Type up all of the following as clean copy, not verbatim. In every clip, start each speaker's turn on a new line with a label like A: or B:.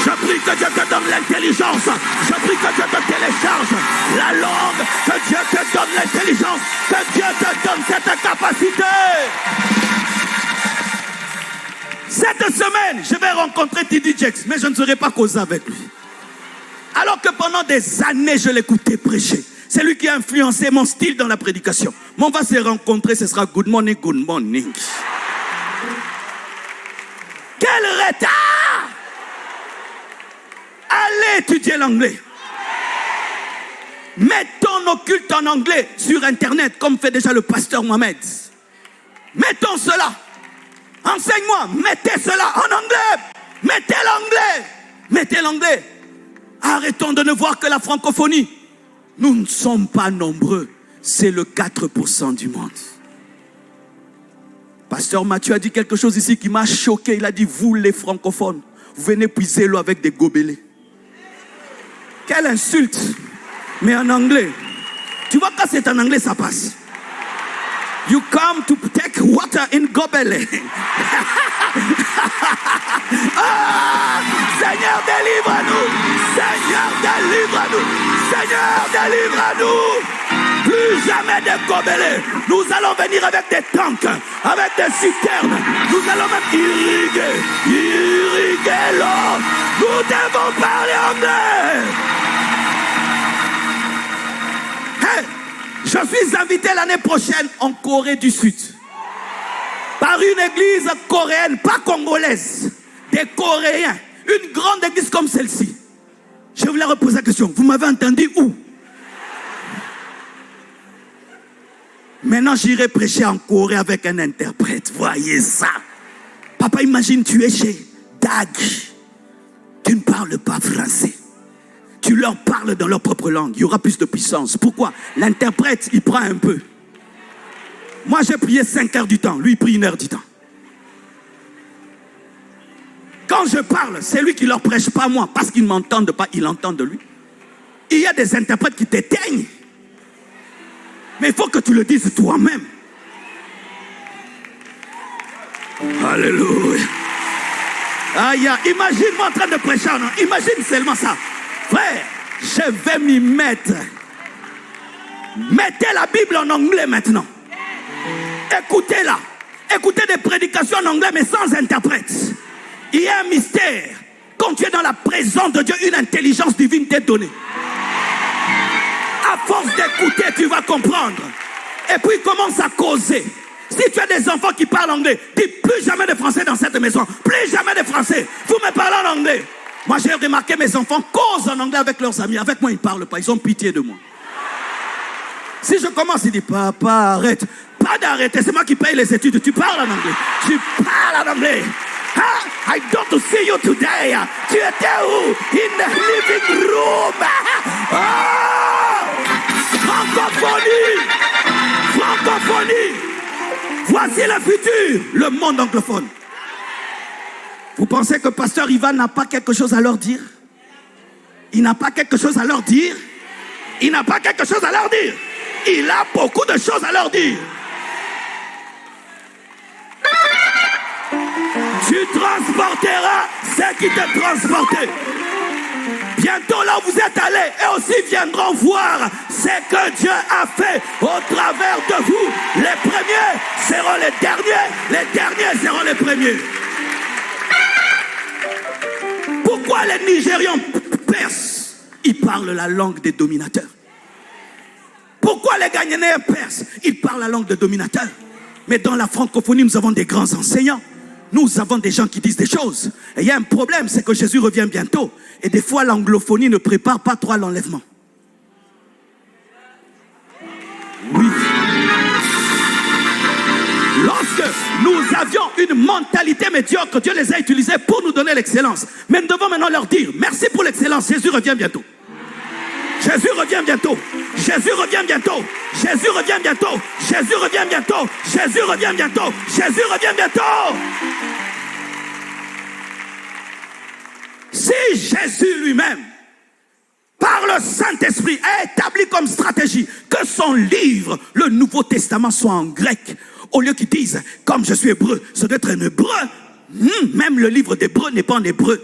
A: Je prie que Dieu te donne l'intelligence. Je prie que Dieu te télécharge la langue. Que Dieu te donne l'intelligence. Que Dieu te donne cette capacité. Cette semaine, je vais rencontrer T.D. Jakes, mais je ne serai pas causé avec lui. Alors que pendant des années, je l'écoutais prêcher. C'est lui qui a influencé mon style dans la prédication. Mais on va se rencontrer, ce sera good morning, good morning. Quel retard! Allez étudier l'anglais. Mettons nos cultes en anglais sur Internet, comme fait déjà le pasteur Mohamed. Mettons cela. Enseigne-moi, mettez cela en anglais. Mettez l'anglais. Mettez l'anglais. Arrêtons de ne voir que la francophonie. Nous ne sommes pas nombreux. C'est le 4% du monde. Pasteur Mathieu a dit quelque chose ici qui m'a choqué. Il a dit, vous les francophones, vous venez puiser l'eau avec des gobelets. Quelle insulte. Mais en anglais. Tu vois, quand c'est en anglais, ça passe. You come to take water in gobelet. Ah, Seigneur, délivre-nous. Seigneur, délivre-nous. Seigneur, délivre-nous. Plus jamais de gobelets. Nous allons venir avec des tanks, avec des citernes. Nous allons même irriguer l'eau. Nous devons parler anglais. Hey, je suis invité l'année prochaine en Corée du Sud. Par une église coréenne, pas congolaise. Des Coréens. Une grande église comme celle-ci. Je voulais reposer la question. Vous m'avez entendu où? Maintenant, j'irai prêcher en Corée avec un interprète. Voyez ça. Papa, imagine, tu es chez Dag. Tu ne parles pas français. Tu leur parles dans leur propre langue. Il y aura plus de puissance. Pourquoi? L'interprète, il prend un peu. Moi, j'ai prié 5 heures du temps. Lui, il prie 1 heure du temps. Quand je parle, c'est lui qui leur prêche, pas moi. Parce qu'ils ne m'entendent pas, il entend de lui. Il y a des interprètes qui t'éteignent. Mais il faut que tu le dises toi-même. Alléluia. Aïe, imagine-moi en train de prêcher. Imagine seulement ça. Frère, je vais m'y mettre. Mettez la Bible en anglais maintenant. Écoutez-la. Écoutez des prédications en anglais mais sans interprète. Il y a un mystère. Quand tu es dans la présence de Dieu, une intelligence divine t'est donnée. À force d'écouter, tu vas comprendre. Et puis commence à causer. Si tu as des enfants qui parlent anglais, dis plus jamais de français dans cette maison. Plus jamais de français. Vous me parlez en anglais. Moi j'ai remarqué mes enfants causent en anglais avec leurs amis. Avec moi ils ne parlent pas, ils ont pitié de moi. Si je commence, il dit papa arrête. Pas d'arrêter, c'est moi qui paye les études. Tu parles en anglais. Tu parles en anglais. I don't see you today. Tu étais où? In the living room. Oh! Francophonie. Francophonie. Voici le futur. Le monde anglophone. Vous pensez que pasteur Ivan n'a pas quelque chose à leur dire? Il n'a pas quelque chose à leur dire? Il n'a pas quelque chose à leur dire? Il a beaucoup de choses à leur dire. Tu transporteras ce qui t'a transporté. Bientôt là où vous êtes allés, et aussi viendront voir ce que Dieu a fait au travers de vous. Les premiers seront les derniers seront les premiers. Pourquoi les Nigérians perses? Ils parlent la langue des dominateurs. Pourquoi les Ghanéens perses? Ils parlent la langue des dominateurs. Mais dans la francophonie, nous avons des grands enseignants. Nous avons des gens qui disent des choses. Et il y a un problème, c'est que Jésus revient bientôt. Et des fois, l'anglophonie ne prépare pas trop à l'enlèvement. Oui. Lorsque nous avions une mentalité médiocre, Dieu les a utilisés pour nous donner l'excellence. Mais nous devons maintenant leur dire, merci pour l'excellence, Jésus revient bientôt. Jésus revient bientôt. Jésus revient bientôt. Jésus revient bientôt. Jésus revient bientôt. Jésus revient bientôt. Jésus revient bientôt. Si Jésus lui-même, par le Saint-Esprit, a établi comme stratégie que son livre, le Nouveau Testament, soit en grec, au lieu qu'ils disent, comme je suis hébreu, ça doit être un hébreu. Même le livre d'hébreu n'est pas en hébreu.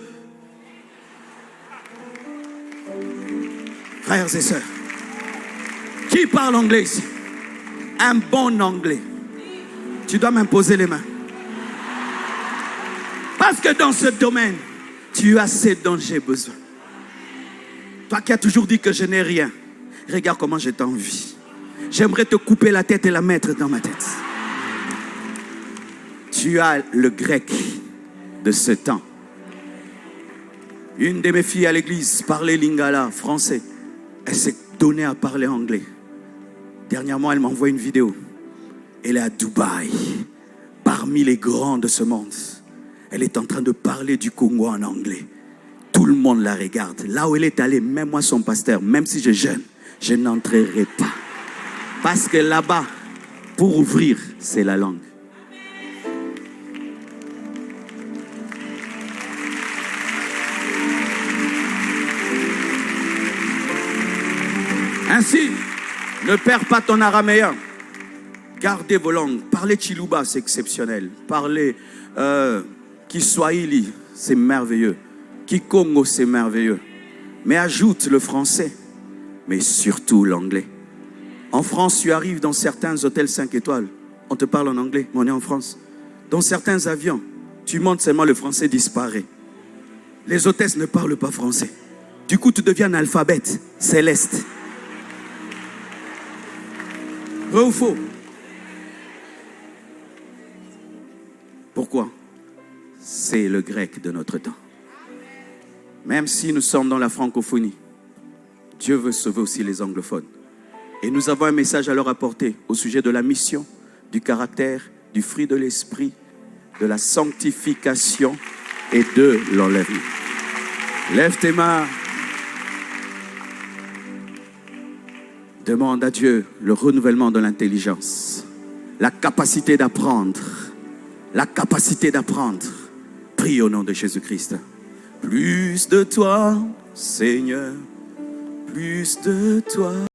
A: Frères et sœurs, qui parle anglais ici? Un bon anglais. Tu dois m'imposer les mains. Parce que dans ce domaine, tu as ce dont j'ai besoin. Toi qui as toujours dit que je n'ai rien, regarde comment j'ai envie. J'aimerais te couper la tête et la mettre dans ma tête. Tu as le grec de ce temps. Une de mes filles à l'église parlait lingala, français. Elle s'est donnée à parler anglais. Dernièrement, elle m'envoie une vidéo. Elle est à Dubaï, parmi les grands de ce monde. Elle est en train de parler du Congo en anglais. Tout le monde la regarde. Là où elle est allée, même moi, son pasteur, même si je jeûne, je n'entrerai pas. Parce que là-bas, pour ouvrir, c'est la langue. Ainsi, ne perds pas ton araméen. Gardez vos langues. Parlez Chiluba, c'est exceptionnel. Parlez Kiswahili, c'est merveilleux. Kikongo, c'est merveilleux. Mais ajoute le français, mais surtout l'anglais. En France, tu arrives dans certains hôtels 5 étoiles, on te parle en anglais, mais on est en France. Dans certains avions, tu montes seulement, le français disparaît. Les hôtesses ne parlent pas français. Du coup, tu deviens analphabète, céleste. Vrai ou faux? Pourquoi? C'est le grec de notre temps. Même si nous sommes dans la francophonie, Dieu veut sauver aussi les anglophones. Et nous avons un message à leur apporter au sujet de la mission, du caractère, du fruit de l'esprit, de la sanctification et de l'enlèvement. Lève tes mains. Demande à Dieu le renouvellement de l'intelligence, la capacité d'apprendre. La capacité d'apprendre. Prie au nom de Jésus-Christ. Plus de toi, Seigneur, plus de toi.